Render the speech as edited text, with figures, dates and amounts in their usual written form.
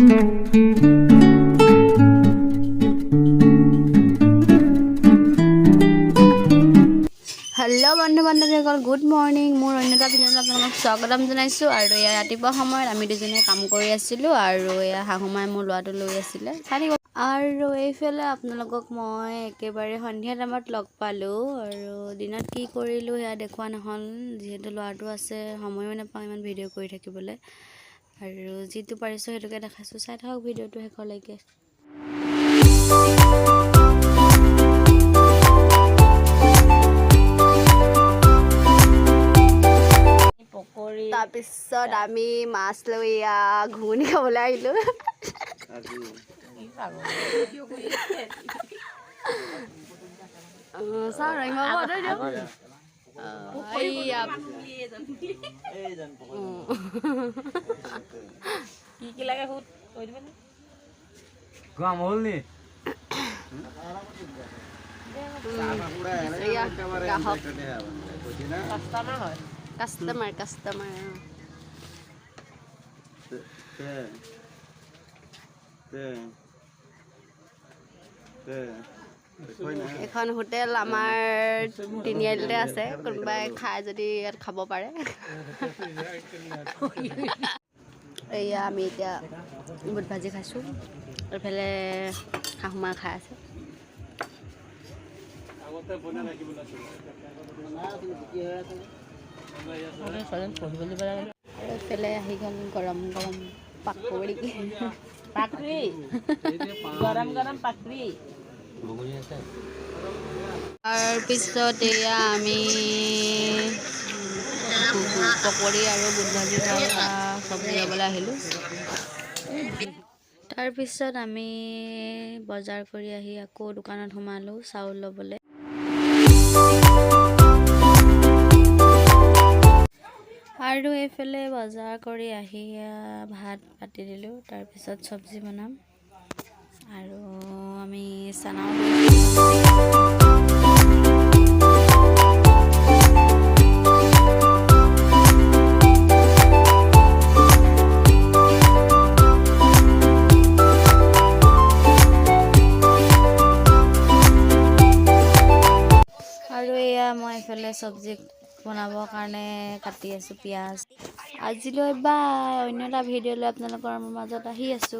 Hello बंधु बान्धवीসকল good morning मोर अन्यता ভিডিঅ'ত আপোনালোকক স্বাগতম জনাইছো আৰু এয়া ৰাতিপুৱা সময়ত আমি দুজনে কাম কৰি আছিলো আৰু এয়া হাহুমাই মোৰ লৰাটো লৈ আছিলে আৰু এইফালে আপোনালোকক মই একেবাৰে সন্ধিয়া টাইমত লগ পালো আৰু দিনত কি কৰিলো এয়া দেখুৱা নহল যেহেতু লৰাটো আছে সময়ো নাপাওঁ ইমান ভিডিঅ' কৰি থাকিবলৈ আৰু যেটো পাৰিছো হেতুকে দেখাইছো চাই থাকক ভিডিঅ'টো শেষলৈকে তাৰপিছত আমি মাছ লৈ ঘুগুনি খাবলৈ আহিলো কি লাগে হুত কৈ দিবেন গাম হলনি কাস্টমাৰ এখন হোটেল আমাৰ তিনিআলিতে আছে কোনোবাই খাই যদি ইয়াত খাব পাৰে এয়া আমি এতিয়া বুট ভাজি খাইছো এইফালে হাহুমা খাই আছে এইফালে আহি গ'ল গৰম গৰম পাকৰি গৰম গৰম পাকৰি তাৰপিছত এয়া আমি পকৰি আৰু বুট ভাজি চব্জি ল'বলৈ আহিলোঁ তাৰপিছত আমি বজাৰ কৰি আহি আকৌ দোকানত সোমালোঁ চাউল ল'বলৈ আৰু এইফালে বজাৰ কৰি আহি ভাত পাতি দিলোঁ তাৰপিছত চব্জি বনাম আৰু আমি চানাও আৰু এয়া মই এইফালে চব্জি বনাবৰ কাৰণে কাটি আছো পিয়াজ আজিলৈ বাই অন্য এটা ভিডিঅ' লৈ আপোনালোকৰ মাজত আহি আছো।